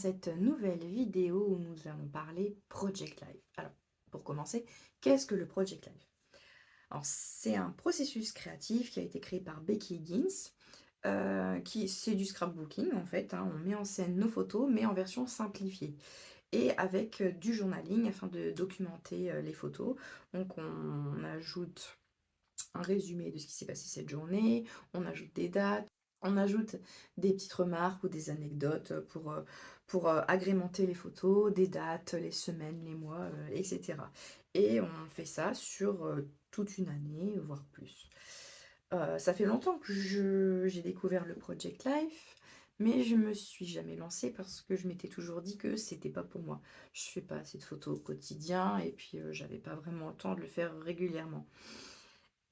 cette nouvelle vidéo où nous allons parler Project Life. Alors, pour commencer, qu'est-ce que le Project Life? Alors, c'est un processus créatif qui a été créé par Becky Higgins, c'est du scrapbooking en fait, hein. On met en scène nos photos, mais en version simplifiée et avec du journaling afin de documenter les photos. Donc, on ajoute un résumé de ce qui s'est passé cette journée, on ajoute des dates, on ajoute des petites remarques ou des anecdotes pour agrémenter les photos, des dates, les semaines, les mois, etc. Et on fait ça sur toute une année, voire plus. Ça fait longtemps que j'ai découvert le Project Life, mais je me suis jamais lancée parce que je m'étais toujours dit que c'était pas pour moi. Je fais pas assez de photos au quotidien et puis j'avais pas vraiment le temps de le faire régulièrement.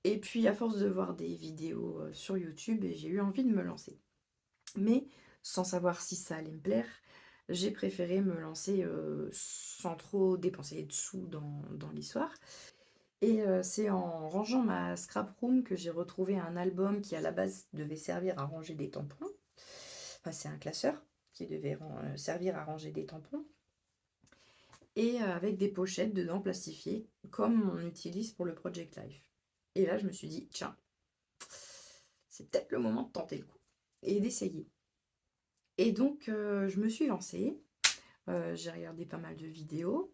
Et puis à force de voir des vidéos sur YouTube, j'ai eu envie de me lancer. Mais sans savoir si ça allait me plaire, j'ai préféré me lancer sans trop dépenser de sous dans l'histoire. Et c'est en rangeant ma scrap room que j'ai retrouvé un album qui à la base devait servir à ranger des tampons. Enfin, c'est un classeur qui devait servir à ranger des tampons. Et avec des pochettes dedans plastifiées, comme on utilise pour le Project Life. Et là, je me suis dit, tiens, c'est peut-être le moment de tenter le coup et d'essayer. Et donc, je me suis lancée. J'ai regardé pas mal de vidéos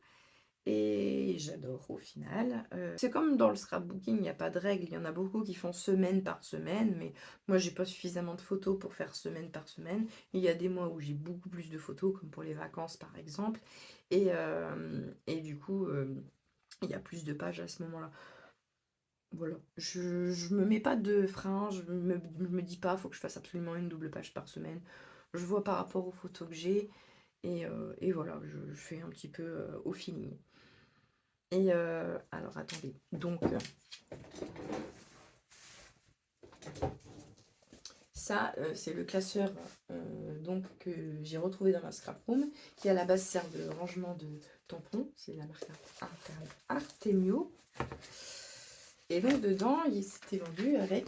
et j'adore au final. C'est comme dans le scrapbooking, il n'y a pas de règle. Il y en a beaucoup qui font semaine par semaine, mais moi, j'ai pas suffisamment de photos pour faire semaine par semaine. Il y a des mois où j'ai beaucoup plus de photos, comme pour les vacances par exemple. Et du coup, il y a plus de pages à ce moment-là. Voilà, je me mets pas de frein, je me dis pas, faut que je fasse absolument une double page par semaine. Je vois par rapport aux photos que j'ai et voilà, je fais un petit peu au feeling. Et alors attendez, donc ça c'est le classeur donc que j'ai retrouvé dans ma scrap room qui à la base sert de rangement de tampons, c'est la marque Artemio. Et donc dedans il s'était vendu avec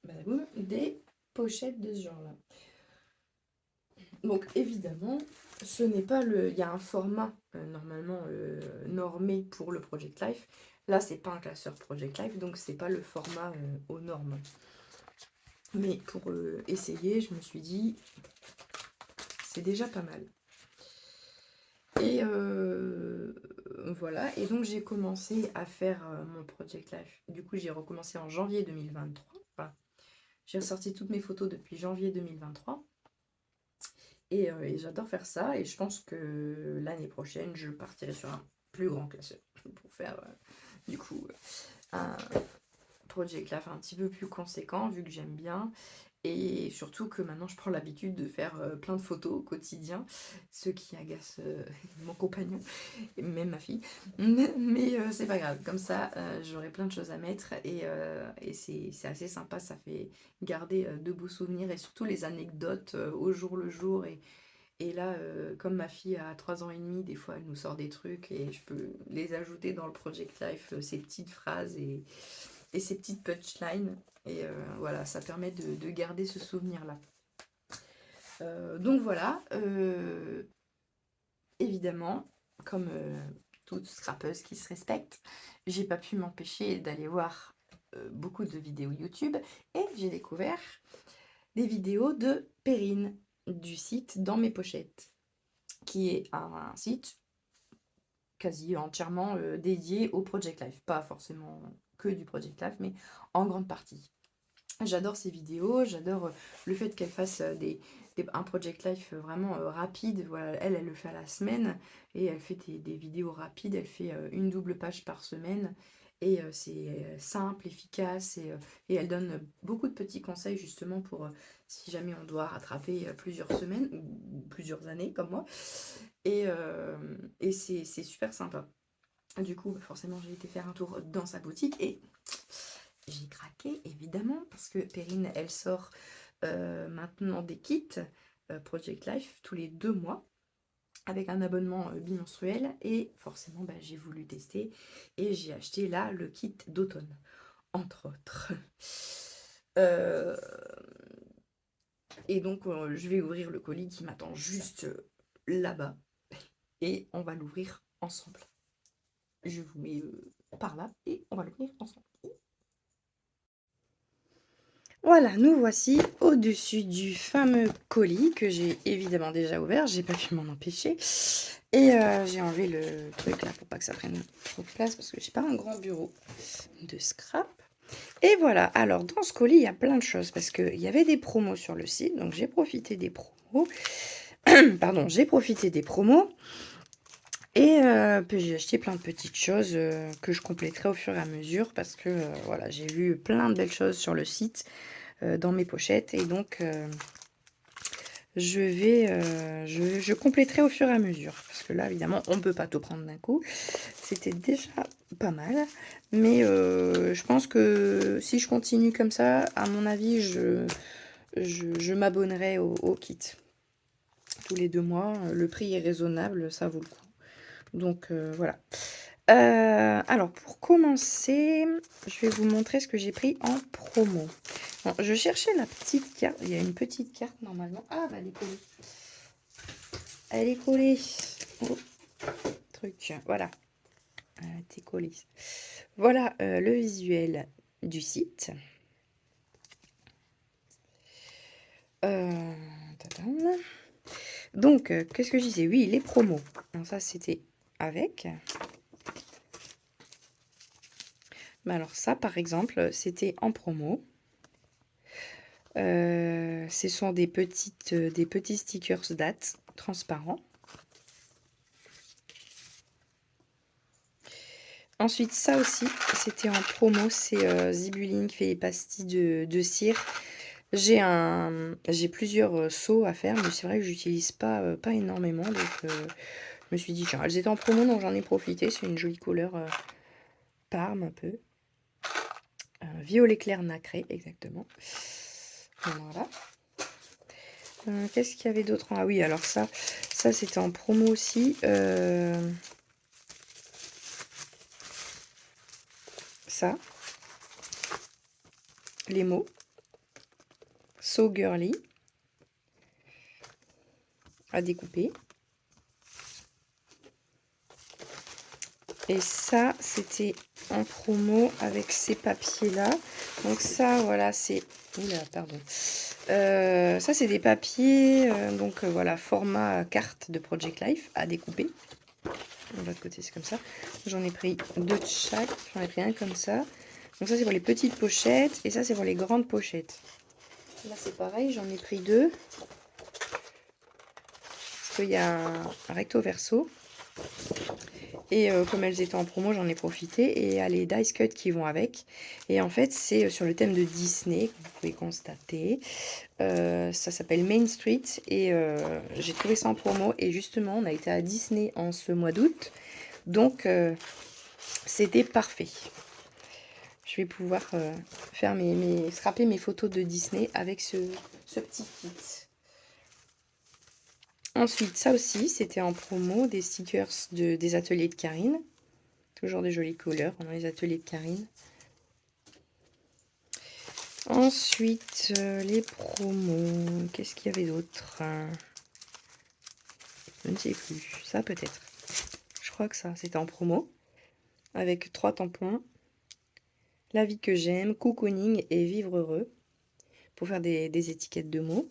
badaboum, des pochettes de ce genre-là. Donc évidemment, ce n'est pas le. Il y a un format normalement normé pour le Project Life. Là, c'est pas un classeur Project Life, donc c'est pas le format aux normes. Mais pour essayer, je me suis dit, c'est déjà pas mal. Et voilà. Et donc j'ai commencé à faire mon Project Life. Du coup, j'ai recommencé en janvier 2023. Enfin, j'ai ressorti toutes mes photos depuis janvier 2023. Et j'adore faire ça. Et je pense que l'année prochaine, je partirai sur un plus grand classeur pour faire du coup un Project Life un petit peu plus conséquent vu que j'aime bien. Et surtout que maintenant je prends l'habitude de faire plein de photos au quotidien, ce qui agace mon compagnon et même ma fille. Mais c'est pas grave, comme ça j'aurai plein de choses à mettre et c'est assez sympa, ça fait garder de beaux souvenirs et surtout les anecdotes au jour le jour. Et là, comme ma fille a 3 ans et demi, des fois elle nous sort des trucs et je peux les ajouter dans le Project Life, ces petites phrases et ces petites punchlines. Et voilà, ça permet de garder ce souvenir-là. Donc voilà, évidemment, comme toute scrappeuse qui se respecte, j'ai pas pu m'empêcher d'aller voir beaucoup de vidéos YouTube et j'ai découvert des vidéos de Perrine du site Dans mes pochettes, qui est un site quasi entièrement dédié au Project Life. Pas forcément que du Project Life, mais en grande partie. J'adore ces vidéos, j'adore le fait qu'elle fasse un Project Life vraiment rapide. Voilà, elle le fait à la semaine et elle fait des vidéos rapides. Elle fait une double page par semaine et c'est simple, efficace et elle donne beaucoup de petits conseils justement pour si jamais on doit rattraper plusieurs semaines ou plusieurs années comme moi. Et c'est super sympa. Du coup, forcément, j'ai été faire un tour dans sa boutique et j'ai craqué, évidemment, parce que Perrine, elle sort maintenant des kits Project Life tous les 2 mois avec un abonnement bimensuel et forcément, bah, j'ai voulu tester et j'ai acheté là le kit d'automne, entre autres. Euh, et donc, je vais ouvrir le colis qui m'attend juste là-bas et on va l'ouvrir ensemble. Je vous mets par là et on va l'ouvrir ensemble. Voilà, nous voici au-dessus du fameux colis que j'ai évidemment déjà ouvert, j'ai pas pu m'en empêcher. Et j'ai enlevé le truc là pour pas que ça prenne trop de place parce que j'ai pas un grand bureau de scrap. Et voilà, alors dans ce colis, il y a plein de choses parce qu'il y avait des promos sur le site, donc j'ai profité des promos. Pardon, j'ai profité des promos. Et puis j'ai acheté plein de petites choses que je compléterai au fur et à mesure parce que voilà, j'ai vu plein de belles choses sur le site dans mes pochettes et donc je compléterai au fur et à mesure parce que là évidemment on ne peut pas tout prendre d'un coup. C'était déjà pas mal, mais je pense que si je continue comme ça, à mon avis, je m'abonnerai au kit. Tous les 2 mois, le prix est raisonnable, ça vaut le coup. Donc voilà. Alors pour commencer, je vais vous montrer ce que j'ai pris en promo. Bon, je cherchais la petite carte. Il y a une petite carte normalement. Ah bah elle est collée. Elle est collée. Oh, truc. Voilà. T'es collée. Voilà le visuel du site. Tadam. Donc, qu'est-ce que je disais? Oui, les promos. Alors ça, c'était avec. Mais alors ça, par exemple, c'était en promo. Ce sont des petits stickers dates transparents. Ensuite, ça aussi, c'était en promo. C'est Zibulline qui fait les pastilles de cire. J'ai plusieurs seaux à faire, mais c'est vrai que j'utilise pas énormément. Donc, je me suis dit, tiens, elles étaient en promo, donc j'en ai profité. C'est une jolie couleur parme un peu. Violet clair nacré, exactement. Voilà. Qu'est-ce qu'il y avait d'autre? Ah oui, alors ça c'était en promo aussi. Ça. Les mots. So Girly. À découper. Et ça, c'était en promo avec ces papiers-là. Donc ça, voilà, c'est... Oula, pardon. Ça, c'est des papiers, donc voilà, format carte de Project Life à découper. De l'autre côté, c'est comme ça. J'en ai pris 2 de chaque. J'en ai pris un comme ça. Donc ça, c'est pour les petites pochettes. Et ça, c'est pour les grandes pochettes. Là, c'est pareil. J'en ai pris 2. Parce qu'il y a un recto verso. Et comme elles étaient en promo, j'en ai profité. Et il y a les dice cuts qui vont avec. Et en fait, c'est sur le thème de Disney, que vous pouvez constater. Ça s'appelle Main Street. Et j'ai trouvé ça en promo. Et justement, on a été à Disney en ce mois d'août. Donc, c'était parfait. Je vais pouvoir faire scraper mes photos de Disney avec ce petit kit. Ensuite, ça aussi, c'était en promo, des stickers des ateliers de Karine. Toujours de jolies couleurs dans les ateliers de Karine. Ensuite, les promos. Qu'est-ce qu'il y avait d'autre? Je ne sais plus. Ça, peut-être. Je crois que ça, c'était en promo. Avec 3 tampons. La vie que j'aime, cocooning et vivre heureux. Pour faire des étiquettes de mots.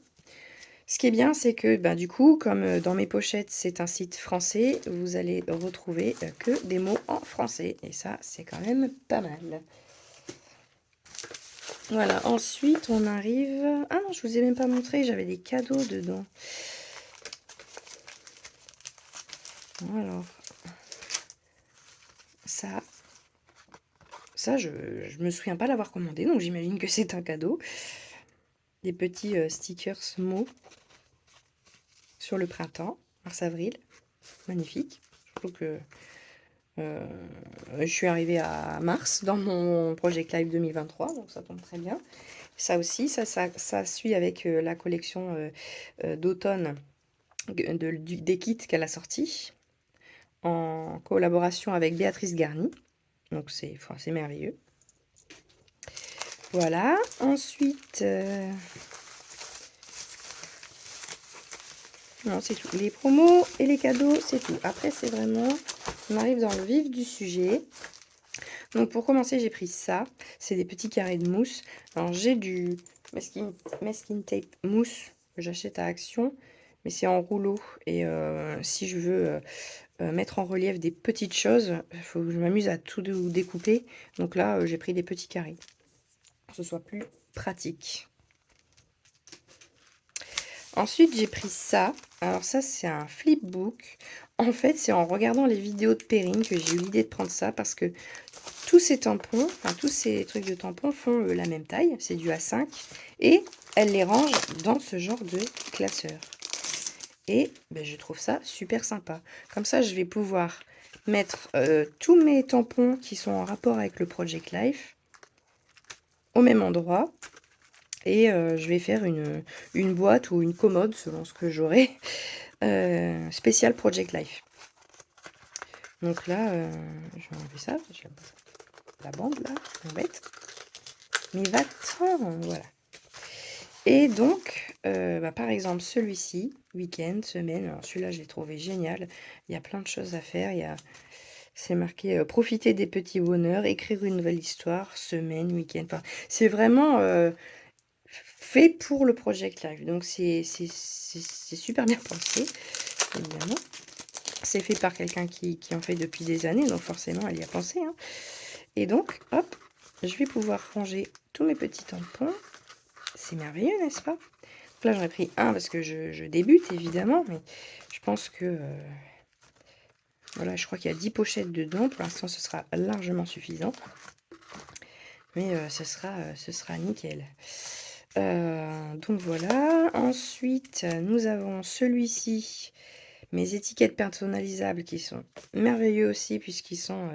Ce qui est bien, c'est que bah, du coup, comme dans mes pochettes, c'est un site français, vous allez retrouver que des mots en français. Et ça, c'est quand même pas mal. Voilà, ensuite, on arrive... Ah non, je vous ai même pas montré, j'avais des cadeaux dedans. Alors, ça, je me souviens pas l'avoir commandé, donc j'imagine que c'est un cadeau. Des petits stickers mots sur le printemps, mars-avril. Magnifique. Je trouve que je suis arrivée à mars dans mon Project Live 2023, donc ça tombe très bien. Ça aussi, ça suit avec la collection d'automne des kits qu'elle a sortis en collaboration avec Béatrice Garny. Donc c'est merveilleux. Voilà. Ensuite, Non, c'est tout. Les promos et les cadeaux, c'est tout. Après, c'est vraiment... On arrive dans le vif du sujet. Donc, pour commencer, j'ai pris ça. C'est des petits carrés de mousse. Alors, j'ai du masking tape mousse que j'achète à Action. Mais c'est en rouleau. Et si je veux mettre en relief des petites choses, il faut que je m'amuse à tout découper. Donc là, j'ai pris des petits carrés. Pour que ce soit plus pratique. Ensuite, j'ai pris ça. Alors ça, c'est un flipbook. En fait, c'est en regardant les vidéos de Perrine que j'ai eu l'idée de prendre ça parce que tous ces tampons, enfin tous ces trucs de tampons font la même taille. C'est du A5 et elle les range dans ce genre de classeur. Et ben, je trouve ça super sympa. Comme ça, je vais pouvoir mettre tous mes tampons qui sont en rapport avec le Project Life au même endroit. Et je vais faire une boîte ou une commode, selon ce que j'aurai, spécial Project Life. Donc là, je vais enlever ça. La bande, là, embête. Mais va-t'en, voilà. Et donc, par exemple, celui-ci, week-end, semaine, alors celui-là, je l'ai trouvé génial. Il y a plein de choses à faire. C'est marqué profiter des petits bonheurs, écrire une nouvelle histoire, semaine, week-end. Enfin, c'est vraiment fait pour le Project Life. Donc, c'est super bien pensé, évidemment. C'est fait par quelqu'un qui en fait depuis des années, donc forcément, elle y a pensé. Hein. Et donc, hop, je vais pouvoir ranger tous mes petits tampons. C'est merveilleux, n'est-ce pas? Donc là, j'en ai pris un parce que je débute, évidemment, mais je pense que... voilà, je crois qu'il y a 10 pochettes dedans. Pour l'instant, ce sera largement suffisant. Mais ce sera nickel. Donc voilà. Ensuite, nous avons celui-ci. Mes étiquettes personnalisables qui sont merveilleux aussi puisqu'ils sont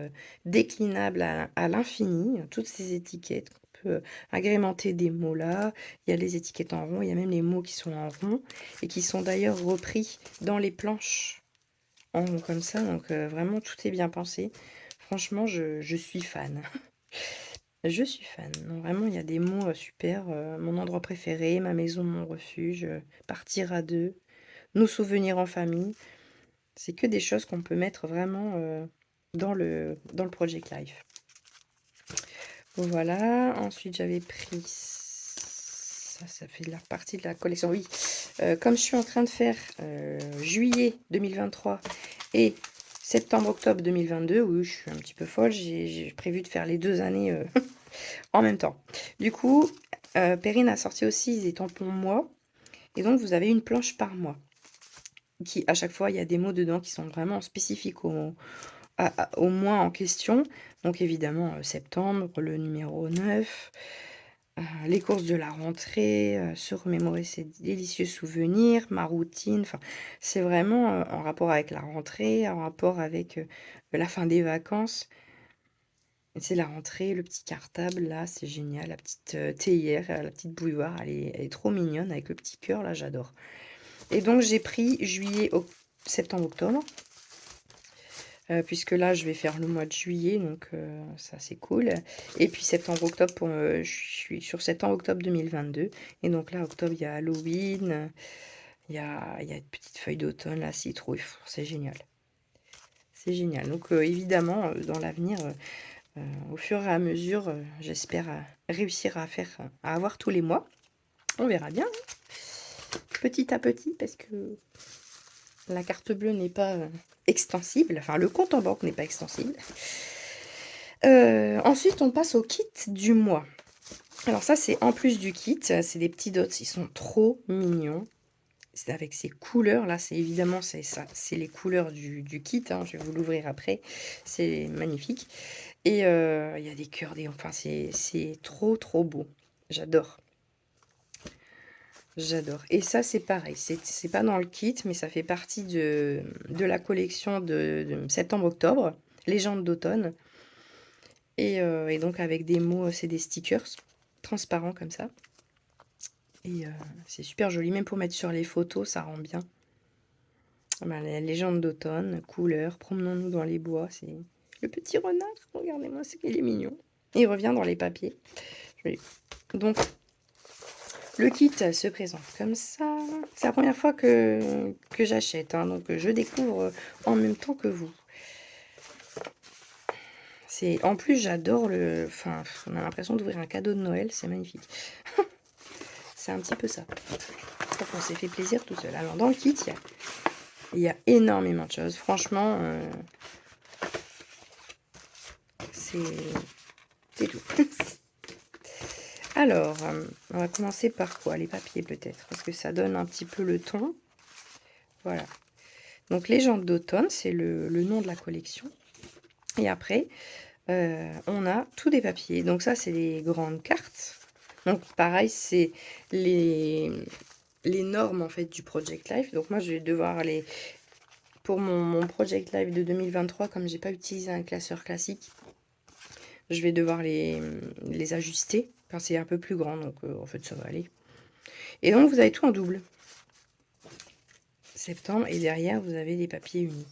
déclinables à l'infini. Toutes ces étiquettes qu'on peut agrémenter des mots là. Il y a les étiquettes en rond, il y a même les mots qui sont en rond et qui sont d'ailleurs repris dans les planches en rond comme ça. Donc vraiment tout est bien pensé. Franchement, je suis fan. Je suis fan. Non, vraiment, il y a des mots super. Mon endroit préféré, ma maison, mon refuge, partir à deux, nos souvenirs en famille. C'est que des choses qu'on peut mettre vraiment dans le Project Life. Voilà. Ensuite, j'avais pris ça. Ça fait la partie de la collection. Oui. Comme je suis en train de faire juillet 2023 et septembre-octobre 2022, oui, je suis un petit peu folle. J'ai prévu de faire les 2 années en même temps. Du coup, Perrine a sorti aussi des tampons mois. Et donc, vous avez une planche par mois. Qui, à chaque fois, il y a des mots dedans qui sont vraiment spécifiques au mois en question. Donc, évidemment, septembre, le numéro 9. Les courses de la rentrée, se remémorer ses délicieux souvenirs, ma routine. Enfin, c'est vraiment en rapport avec la rentrée, en rapport avec la fin des vacances. C'est la rentrée, le petit cartable, là, c'est génial. La petite théière, la petite bouilloire, elle est trop mignonne avec le petit cœur, là, j'adore. Et donc, j'ai pris juillet, septembre, octobre. Puisque là, je vais faire le mois de juillet, donc ça, c'est cool. Et puis septembre-octobre, je suis sur septembre-octobre 2022. Et donc là, octobre, il y a Halloween, il y a une petite feuille d'automne, là, citrouille, c'est génial. C'est génial. Donc évidemment, dans l'avenir, au fur et à mesure, j'espère réussir à avoir tous les mois. On verra bien, hein. Petit à petit, parce que la carte bleue n'est pas extensible. Enfin, le compte en banque n'est pas extensible. Ensuite, on passe au kit du mois. Alors ça, c'est en plus du kit. C'est des petits dots. Ils sont trop mignons. C'est avec ces couleurs. Là, c'est évidemment, c'est ça. C'est les couleurs du kit. Hein. Je vais vous l'ouvrir après. C'est magnifique. Et il y a des cœurs. Enfin, c'est trop, trop beau. J'adore. J'adore. Et ça, c'est pareil. C'est pas dans le kit, mais ça fait partie de la collection de septembre-octobre. Légende d'automne. Et donc, avec des mots, c'est des stickers transparents comme ça. Et c'est super joli. Même pour mettre sur les photos, ça rend bien. Voilà, la légende d'automne, couleur, promenons-nous dans les bois. C'est le petit renard. Regardez-moi, c'est qu'il est mignon. Et il revient dans les papiers. Donc, le kit se présente comme ça. c'est la première fois que j'achète, hein, donc je découvre en même temps que vous. En plus, j'adore le... Enfin, on a l'impression d'ouvrir un cadeau de Noël, c'est magnifique. C'est un petit peu ça. Donc on s'est fait plaisir tout seul. Alors dans le kit, il y a énormément de choses. Franchement, c'est tout. Alors, on va commencer par quoi? Les papiers peut-être, parce que ça donne un petit peu le ton. Voilà. Donc, Légende d'automne, c'est le nom de la collection. Et après, on a tous des papiers. Donc ça, c'est les grandes cartes. Donc pareil, c'est les normes en fait du Project Life. Donc moi, je vais devoir les... Pour mon Project Life de 2023, comme j'ai pas utilisé un classeur classique, je vais devoir les ajuster. Enfin, c'est un peu plus grand, donc en fait, ça va aller. Et donc, vous avez tout en double. Septembre, et derrière, vous avez les papiers unis.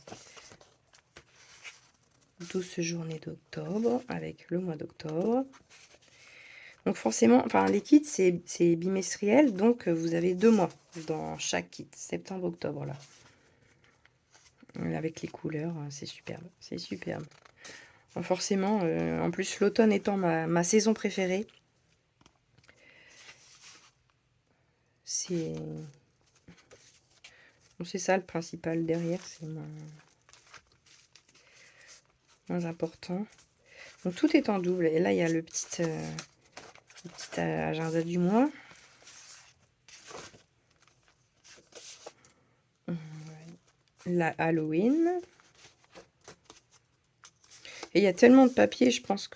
12 journées d'octobre, avec le mois d'octobre. Donc forcément, enfin les kits, c'est bimestriel, donc vous avez 2 mois dans chaque kit. Septembre, octobre, là. Avec les couleurs, c'est superbe. C'est superbe. Donc forcément, en plus, l'automne étant ma saison préférée, c'est ça le principal derrière, c'est moins important. Donc tout est en double. Et là, il y a le petit agenda du mois. La Halloween. Et il y a tellement de papier, je pense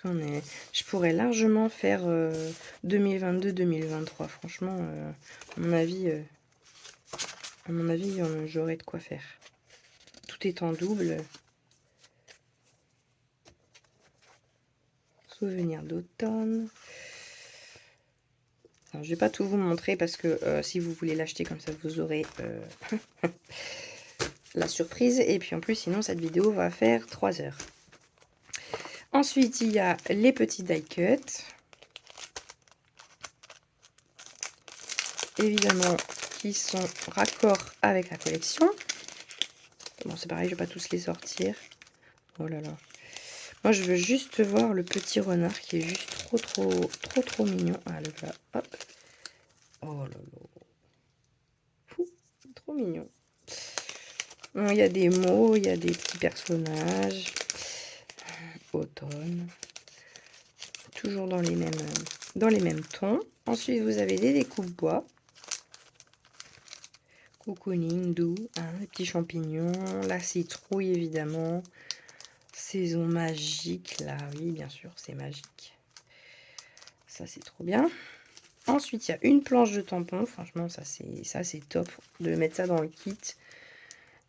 je pourrais largement faire 2022-2023. Franchement, à mon avis, j'aurais de quoi faire. Tout est en double. Souvenirs d'automne. Je vais pas tout vous montrer parce que si vous voulez l'acheter comme ça, vous aurez la surprise. Et puis en plus, sinon, cette vidéo va faire 3 heures. Ensuite, il y a les petits die cuts. Évidemment, qui sont raccords avec la collection. Bon, c'est pareil, je vais pas tous les sortir. Oh là là. Moi, je veux juste voir le petit renard qui est juste trop mignon. Ah, le gars, hop. Oh là là. Fou, trop mignon. Bon, il y a des mots, il y a des petits personnages. Automne. Toujours dans les mêmes tons. Ensuite, vous avez des découpes bois. Cocooning, doux, hein, les petits champignons, la citrouille évidemment. Saison magique, là, oui, bien sûr, c'est magique. Ça, c'est trop bien. Ensuite, il y a une planche de tampons. Franchement, ça, c'est top de mettre ça dans le kit.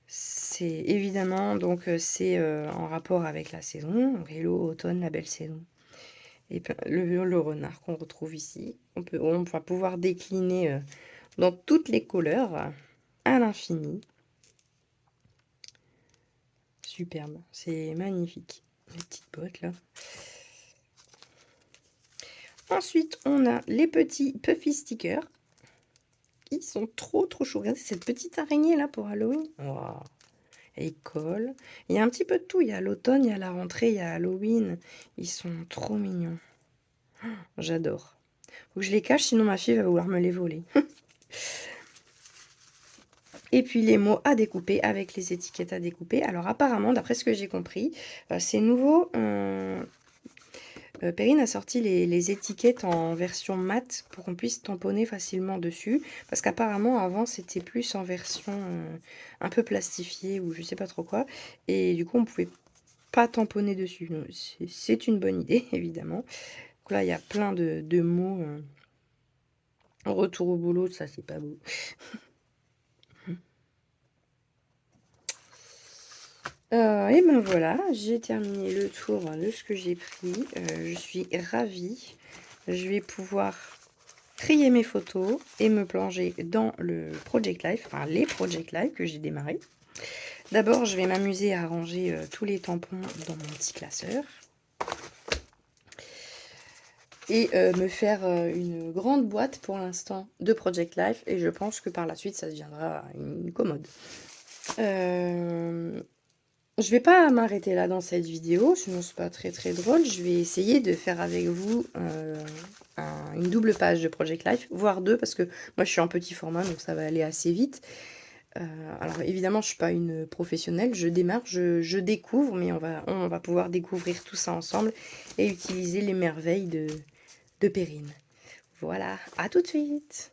C'est évidemment, donc, c'est en rapport avec la saison. Donc, hello, automne, la belle saison. Et le renard qu'on retrouve ici. On va pouvoir décliner dans toutes les couleurs à l'infini. Superbe, c'est magnifique. Les petites bottes là. Ensuite, on a les petits puffy stickers. Qui sont trop chauds. Regardez cette petite araignée là pour Halloween. Wow. Et ils collent. Il y a un petit peu de tout. Il y a l'automne, il y a la rentrée, il y a Halloween. Ils sont trop mignons. Oh, j'adore. Faut que je les cache, sinon ma fille va vouloir me les voler. Et puis les mots à découper avec les étiquettes à découper. Alors apparemment, d'après ce que j'ai compris, c'est nouveau. Perrine a sorti les étiquettes en version mat pour qu'on puisse tamponner facilement dessus. Parce qu'apparemment, avant, c'était plus en version un peu plastifiée ou je sais pas trop quoi. Et du coup, on pouvait pas tamponner dessus. C'est une bonne idée, évidemment. Donc là, il y a plein de mots. Retour au boulot, ça, c'est pas beau. Et ben voilà, j'ai terminé le tour de ce que j'ai pris. Je suis ravie. Je vais pouvoir trier mes photos et me plonger dans le Project Life, enfin les Project Life que j'ai démarré. D'abord, je vais m'amuser à ranger tous les tampons dans mon petit classeur. et me faire une grande boîte pour l'instant de Project Life, et je pense que par la suite ça deviendra une commode. Je vais pas m'arrêter là dans cette vidéo, sinon c'est pas très très drôle. Je vais essayer de faire avec vous une double page de Project Life, voire deux, parce que moi je suis en petit format, donc ça va aller assez vite. Alors évidemment, je suis pas une professionnelle, je démarre, je découvre, mais on va pouvoir découvrir tout ça ensemble et utiliser les merveilles de Perrine. Voilà, à tout de suite!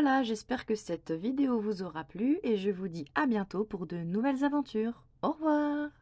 Voilà, j'espère que cette vidéo vous aura plu et je vous dis à bientôt pour de nouvelles aventures. Au revoir!